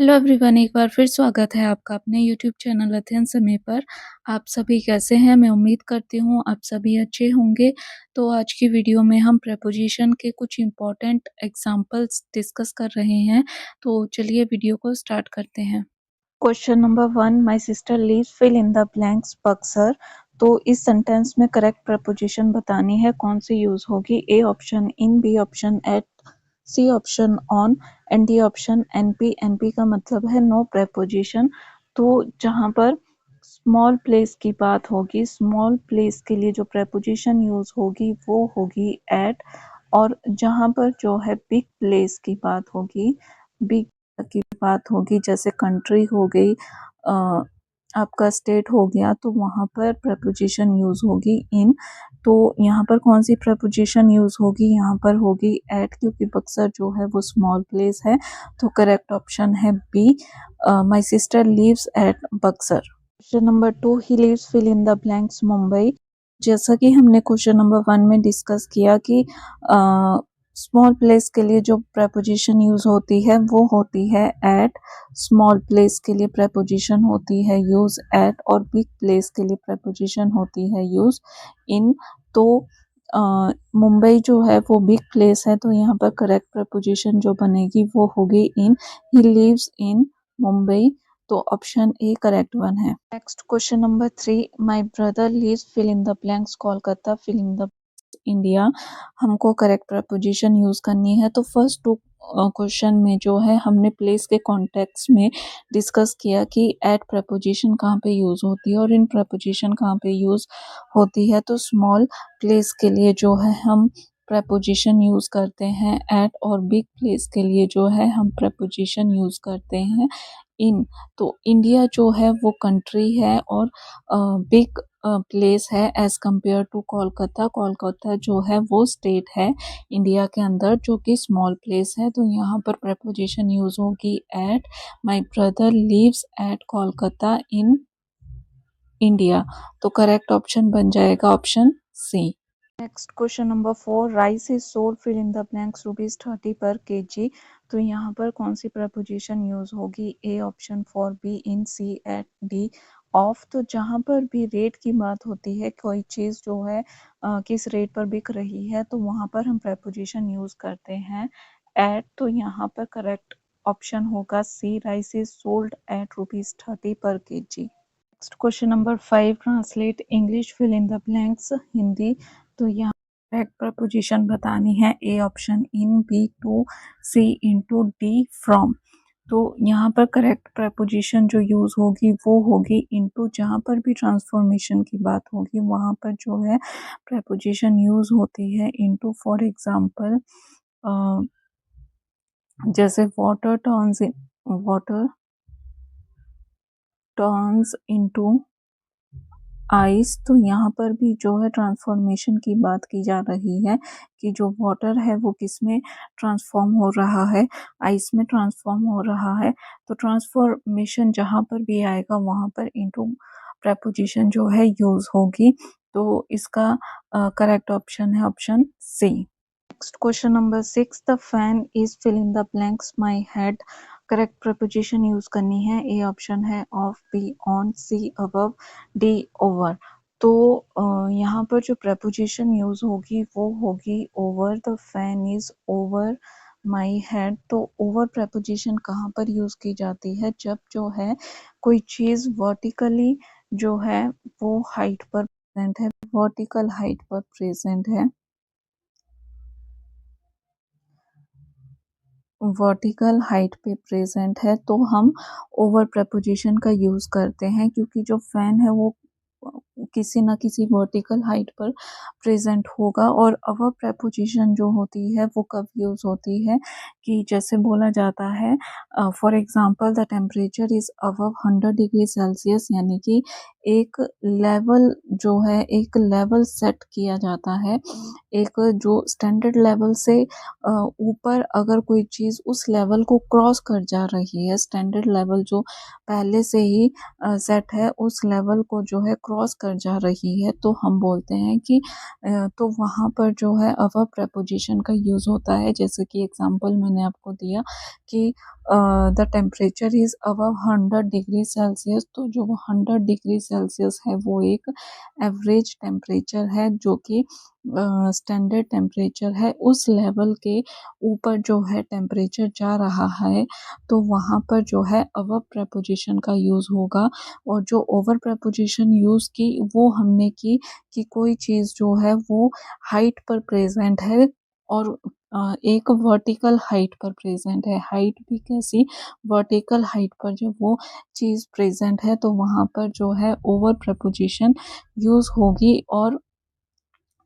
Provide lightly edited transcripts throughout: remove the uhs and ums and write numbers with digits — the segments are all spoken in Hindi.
हेलो एवरीवन, एक बार फिर स्वागत है आपका अपने यूट्यूब चैनल अध्ययन समय पर। आप सभी कैसे हैं? मैं उम्मीद करती हूँ आप सभी अच्छे होंगे। तो आज की वीडियो में हम प्रेपोजिशन के कुछ इम्पोर्टेंट एग्जांपल्स डिस्कस कर रहे हैं। तो चलिए वीडियो को स्टार्ट करते हैं। Question number 1, my sister lives fill in the blanks Buxar. तो इस सेंटेंस में करेक्ट प्रपोजिशन बतानी है, कौन सी यूज होगी। A option in, B option at, C option on and D option NP. NP का मतलब है नो प्रपोजिशन। तो जहां पर स्मॉल प्लेस की बात होगी, स्मॉल प्लेस के लिए जो प्रपोजिशन यूज होगी वो होगी एट। और जहां पर जो है बिग प्लेस की बात होगी, बिग की बात होगी, जैसे कंट्री हो गई, आपका स्टेट हो गया, तो वहां पर प्रपोजिशन यूज होगी इन। तो यहाँ पर कौन सी प्रपोजिशन यूज होगी? यहाँ पर होगी एट, क्योंकि बक्सर जो है वो स्मॉल प्लेस है। तो करेक्ट ऑप्शन है B, my sister lives at Buxar. Question number 2, he lives fill in the blanks Mumbai. जैसा कि हमने क्वेश्चन नंबर 1 में डिस्कस किया कि स्मॉल प्लेस के लिए जो प्रपोजिशन यूज होती है वो होती है एट। स्मॉल प्लेस के लिए प्रपोजिशन होती है यूज एट, और बिग प्लेस के लिए प्रपोजिशन होती है यूज इन। तो मुंबई जो है वो बिग प्लेस है, तो यहाँ पर करेक्ट प्रपोजिशन जो बनेगी वो होगी इन। He lives in Mumbai. तो ऑप्शन ए करेक्ट वन है। Next question number 3, my brother lives fill in the blanks Kolkata fill in the India. हमको करेक्ट प्रपोजिशन यूज करनी है। तो फर्स्ट टू क्वेश्चन में जो है हमने प्लेस के कॉन्टेक्स्ट में डिस्कस किया कि एट प्रपोजिशन कहाँ पे यूज होती है और इन प्रपोजिशन कहाँ पे यूज होती है। तो स्मॉल प्लेस के लिए जो है हम प्रपोजिशन यूज करते हैं एट, और बिग प्लेस के लिए जो है हम प्रपोजिशन यूज करते हैं इन। तो इंडिया जो है वो कंट्री है और बिग प्लेस है as compare to Kolkata. Kolkata जो है वो स्टेट है इंडिया के अंदर, जो कि स्मॉल प्लेस है। तो यहाँ पर प्रपोजिशन यूज होगी at. My brother lives at Kolkata in India. तो करेक्ट ऑप्शन बन जाएगा option C. Next question number 4, rice is sold fill in the blanks ₹30 per KG. तो यहाँ पर कौन सी प्रपोजिशन यूज होगी? A option for, B in, C at, D of. तो जहाँ पर भी रेट की बात होती है, कोई चीज जो है किस रेट पर बिक रही है, तो वहां पर हम प्रपोजिशन यूज करते हैं एट। तो यहाँ पर करेक्ट ऑप्शन होगा C, rice is sold at ₹30 per KG. Next question number 5, translate English fill in the blanks Hindi. तो यहाँ करेक्ट प्रपोजिशन बतानी है। A option in, B to, C into, D from. तो यहाँ पर करेक्ट प्रपोजिशन जो यूज होगी वो होगी इनटू। जहाँ पर भी ट्रांसफॉर्मेशन की बात होगी वहाँ पर जो है प्रपोजिशन यूज होती है इनटू। फॉर एग्जाम्पल जैसे वाटर टर्न्स इनटू आइस। तो यहाँ पर भी जो है ट्रांसफॉर्मेशन की बात की जा रही है कि जो वाटर है वो किस में ट्रांसफॉर्म हो रहा है, आइस में ट्रांसफॉर्म हो रहा है। तो ट्रांसफॉर्मेशन जहाँ पर भी आएगा वहाँ पर इनटू प्रपोजिशन जो है यूज होगी। तो इसका करेक्ट ऑप्शन है option C. Next question number 6, the fan is fill in the blanks my head. Correct preposition use करनी है। ए ऑप्शन है of, B on, C above, D over. तो यहाँ पर जो प्रपोजिशन यूज होगी वो होगी over. The fan is over my head. तो ओवर प्रपोजिशन कहाँ पर यूज की जाती है? जब जो है कोई चीज वर्टिकली जो है वो हाइट पर प्रेजेंट है, वर्टिकल हाइट पर प्रेजेंट है, वर्टिकल हाइट पे प्रेजेंट है, तो हम ओवर प्रपोजिशन का यूज करते हैं। क्योंकि जो फैन है वो किसी ना किसी वर्टिकल हाइट पर प्रेजेंट होगा। और अवर प्रपोजिशन जो होती है वो कब यूज होती है कि जैसे बोला जाता है for example the temperature is above 100 degree Celsius, यानी कि एक लेवल जो है, एक लेवल सेट किया जाता है, एक जो स्टैंडर्ड लेवल से ऊपर अगर कोई चीज उस लेवल को क्रॉस कर जा रही है, स्टैंडर्ड लेवल जो पहले से ही सेट है उस लेवल को जो है क्रॉस कर जा रही है, तो हम बोलते हैं कि तो वहां पर जो है अवर प्रपोजिशन का यूज होता है। जैसे कि एग्जांपल मैंने आपको दिया कि the temperature is above 100 degree Celsius. तो जो वो 100 डिग्री सेल्सियस है वो एक एवरेज टेम्परेचर है जो कि स्टैंडर्ड टेम्परेचर है। उस लेवल के ऊपर जो है टेम्परेचर जा रहा है तो वहाँ पर जो है अबव प्रेपोजिशन का यूज़ होगा। और जो ओवर प्रेपोजिशन यूज़ की वो हमने की कि कोई चीज़ जो है वो हाइट पर प्रेज़ेंट है और एक वर्टिकल हाइट पर प्रेज़ेंट है। हाइट भी कैसी, वर्टिकल हाइट पर जब वो चीज़ प्रेज़ेंट है तो वहाँ पर जो है ओवर प्रेपोजिशन यूज़ होगी। और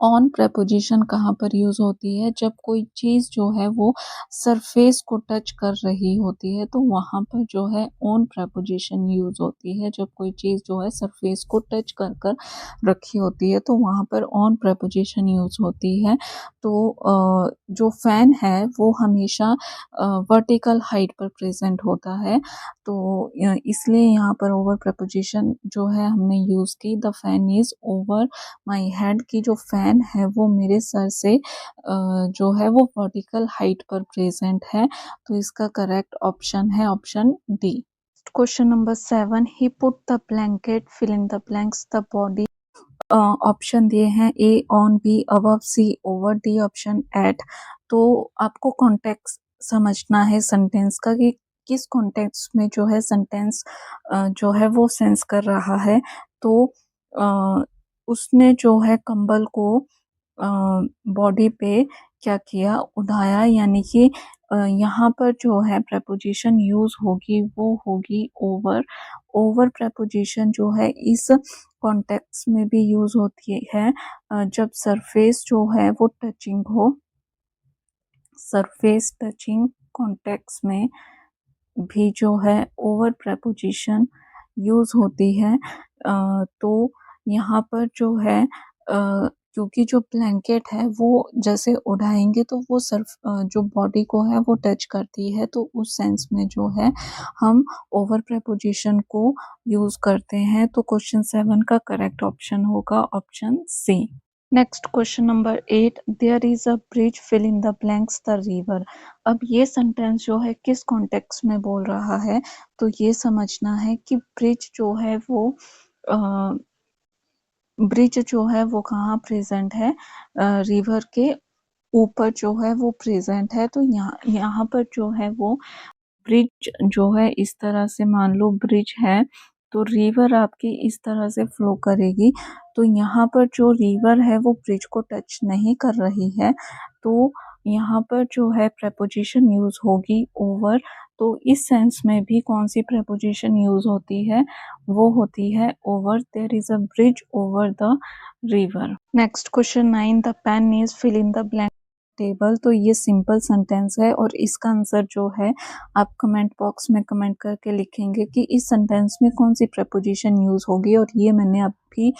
ऑन प्रेपोजिशन कहाँ पर यूज़ होती है, जब कोई चीज़ जो है वो सरफेस को टच कर रही होती है तो वहाँ पर जो है ऑन प्रेपोजिशन यूज़ होती है। जब कोई चीज़ जो है सरफेस को टच कर कर रखी होती है तो वहाँ पर ऑन प्रेपोजिशन यूज़ होती है। तो जो फ़ैन है वो हमेशा वर्टिकल हाइट पर प्रेज़ेंट होता है। तो इसलिए यहाँ पर ओवर प्रेपोजिशन जो है हमने यूज़ की, the fan is over my head की जो फ़ैन है वो मेरे सर से जो है वो वर्टिकल हाइट पर प्रेज़ेंट है। तो इसका करेक्ट ऑप्शन है option D. Question number 7, he put the blanket, fill in the blanks, the body. Option दिए हैं A on, B above, C over, D option at. तो आपको कॉन्टेक्स्ट समझना है सेंटेंस का कि किस कॉन्टेक्स्ट में जो है सेंटेंस जो है वो सेंस कर रहा है। तो अ, उसने जो है कंबल को बॉडी पे क्या किया, उठाया, यानी कि यहाँ पर जो है प्रेपोजिशन यूज़ होगी वो होगी ओवर। ओवर प्रेपोजिशन जो है इस कॉन्टेक्स्ट में भी यूज़ होती है जब सरफेस जो है वो टचिंग हो। सरफेस टचिंग कॉन्टेक्स्ट में भी जो है ओवर प्रेपोजिशन यूज़ होती है। तो यहाँ पर जो है क्योंकि जो ब्लैंकेट है वो जैसे उड़ाएंगे तो वो सिर्फ जो बॉडी को है वो टच करती है। तो उस सेंस में जो है हम ओवर प्रेपोजिशन को यूज़ करते हैं। तो क्वेश्चन 7 का करेक्ट ऑप्शन होगा option C. Next question number 8, there is a bridge, fill in the blanks, the river. अब ये सेंटेंस जो है किस कॉन्टेक्स्ट में बोल रहा है, तो ये समझना है कि ब्रिज जो है वो ब्रिज जो है वो कहाँ प्रेजेंट है, रिवर के ऊपर जो है वो प्रेजेंट है। तो यहाँ यहाँ पर जो है वो ब्रिज जो है इस तरह से, मान लो ब्रिज है तो रिवर आपकी इस तरह से फ्लो करेगी। तो यहाँ पर जो रिवर है वो ब्रिज को टच नहीं कर रही है। तो यहाँ पर जो है प्रेपोजिशन यूज़ होगी ओवर। तो इस सेंस में भी कौन सी प्रेपोजिशन यूज़ होती है, वो होती है over. There is a bridge over the river. Next question 9, the pen is, fill in the blank. Table. तो ये सिंपल सेंटेंस है और इसका आंसर जो है आप कमेंट बॉक्स में कमेंट करके लिखेंगे कि इस सेंटेंस में कौन सी प्रेपोजिशन यूज़ होगी। और ये मैंने अभी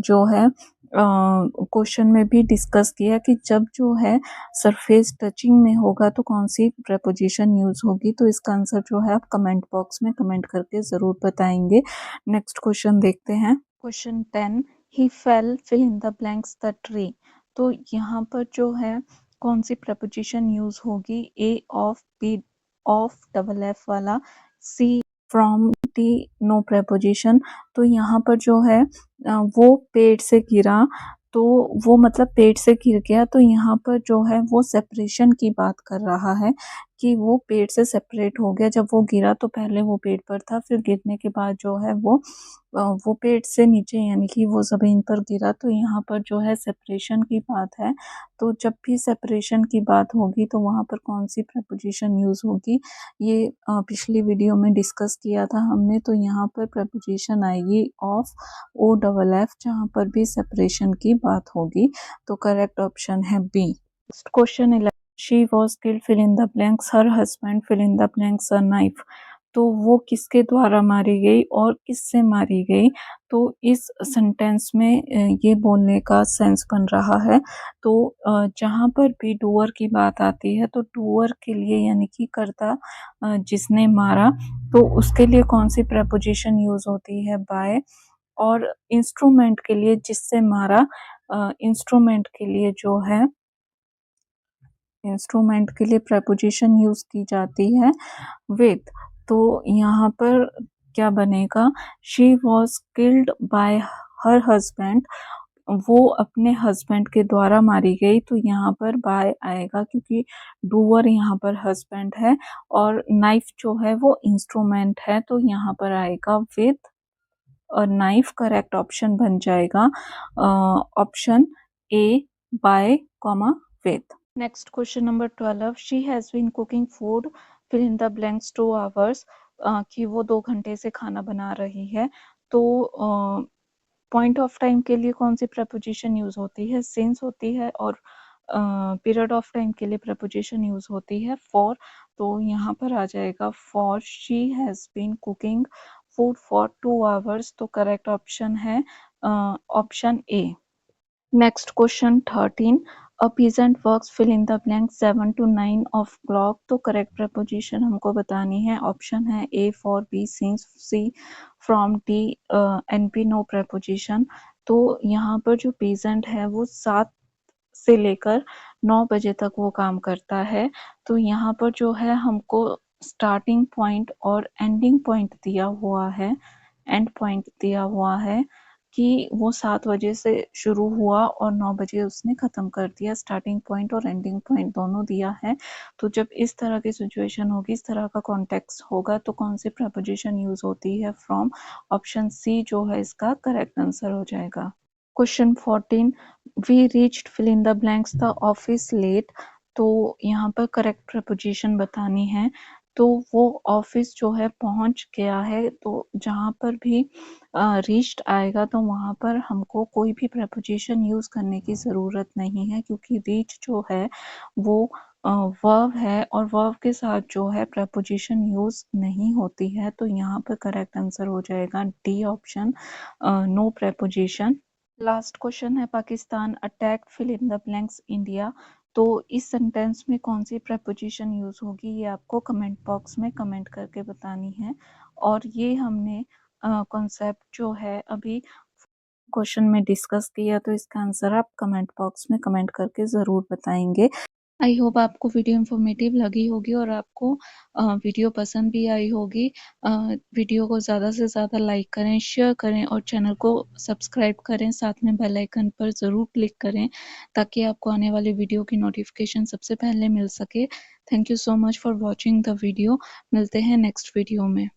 जो है क्वेश्चन में भी डिस्कस किया कि जब जो है सरफेस टचिंग में होगा तो कौन सी प्रेपोजिशन यूज़ होगी। तो इसका आंसर जो है आप कमेंट बॉक्स में कमेंट करके ज़रूर बताएंगे। नेक्स्ट क्वेश्चन देखते हैं। Question 10, he fell, fill in the blanks, the tree. तो यहाँ पर जो है कौन सी प्रपोजिशन यूज होगी, A of, B off double F वाला, C from, D no preposition. तो यहाँ पर जो है वो पेड़ से गिरा, तो वो मतलब पेड़ से गिर गया। तो यहाँ पर जो है वो सेपरेशन की बात कर रहा है कि वो पेड़ से सेपरेट हो गया। जब वो गिरा तो पहले वो पेड़ पर था, फिर गिरने के बाद जो है वो पेड़ से नीचे यानी कि वो ज़मीन पर गिरा। तो यहाँ पर जो है सेपरेशन की बात है। तो जब भी सेपरेशन की बात होगी तो वहाँ पर कौन सी प्रेपोजिशन यूज़ होगी, ये पिछली वीडियो में डिस्कस किया था हमने। तो यहाँ पर प्रेपोजिशन आएगी ऑफ, ओ डबल एफ, जहाँ पर भी सेपरेशन की बात होगी। तो करेक्ट ऑप्शन है B. Question 11, she was killed, fill in the blanks, her husband, fill in the blanks, a knife. तो वो किसके द्वारा मारी गई और किससे मारी गई। तो इस सेंटेंस में ये बोलने का सेंस बन रहा है। तो जहाँ पर भी डूअर की बात आती है तो डूअर के लिए यानी कि कर्ता जिसने मारा, तो उसके लिए कौन सी प्रेपोजिशन यूज होती है, बाय। और इंस्ट्रूमेंट के लिए जिससे मारा, इंस्ट्रूमेंट के लिए जो है इंस्ट्रूमेंट के लिए प्रेपोजिशन यूज़ की जाती है विथ। तो यहाँ पर क्या बनेगा, she was killed by her husband, वो अपने हस्बैंड के द्वारा मारी गई। तो यहाँ पर बाय आएगा क्योंकि डूअर यहाँ पर हस्बैंड है और नाइफ जो है वो इंस्ट्रूमेंट है, तो यहाँ पर आएगा विथ और नाइफ। करेक्ट ऑप्शन बन जाएगा option A by comma with. Next question number 12, she has been cooking food fill in the blanks 2 hours, कि वो 2 घंटे से खाना बना रही है। तो पॉइंट ऑफ टाइम के लिए कौन सी प्रपोजिशन यूज होती है, सिंस होती है, और पीरियड ऑफ टाइम के लिए प्रपोजिशन यूज होती है फॉर। तो यहाँ पर आ जाएगा for she has been cooking food for 2 hours. तो करेक्ट ऑप्शन है option A. Next question 13, a peasant works fill in the blank 7 to 9 of clock. तो करेक्ट प्रपोजिशन हमको बतानी है। ऑप्शन है A for, B since, C from, D and B no preposition. तो यहाँ पर जो पीजेंट है वो 7 से लेकर 9 बजे तक वो काम करता है। तो यहाँ पर जो है हमको स्टार्टिंग पॉइंट और एंडिंग पॉइंट दिया हुआ है, एंड पॉइंट दिया हुआ है कि वो 7 बजे से शुरू हुआ और 9 बजे उसने खत्म कर दिया। स्टार्टिंग पॉइंट और एंडिंग पॉइंट दोनों दिया है। तो जब इस तरह की सिचुएशन होगी, इस तरह का कॉन्टेक्स्ट होगा, तो कौन सी प्रपोजिशन यूज होती है, फ्रॉम। ऑप्शन सी जो है इसका करेक्ट आंसर हो जाएगा। Question 14, we reached fill in the blanks the office late. तो यहाँ पर करेक्ट प्रपोजिशन बतानी है। तो वो ऑफिस जो है पहुंच गया है, तो जहाँ पर भी रीच्ड आएगा तो वहाँ पर हमको कोई भी प्रपोजिशन यूज करने की ज़रूरत नहीं है, क्योंकि रीच जो है वो वर्ब है और वर्ब के साथ जो है प्रपोजिशन यूज नहीं होती है। तो यहाँ पर करेक्ट आंसर हो जाएगा D option, no preposition. Last question है, Pakistan attack fill in the blanks India. तो इस सेंटेंस में कौन सी प्रपोजिशन यूज होगी, ये आपको कमेंट बॉक्स में कमेंट करके बतानी है। और ये हमने कॉन्सेप्ट जो है अभी क्वेश्चन में डिस्कस किया, तो इसका आंसर आप कमेंट बॉक्स में कमेंट करके ज़रूर बताएंगे। आई होप आपको वीडियो इन्फॉर्मेटिव लगी होगी और आपको वीडियो पसंद भी आई होगी। वीडियो को ज़्यादा से ज़्यादा लाइक करें, शेयर करें और चैनल को सब्सक्राइब करें। साथ में बेल आइकन पर ज़रूर क्लिक करें ताकि आपको आने वाली वीडियो की नोटिफिकेशन सबसे पहले मिल सके। Thank you so much for watching the video. मिलते हैं नेक्स्ट वीडियो में।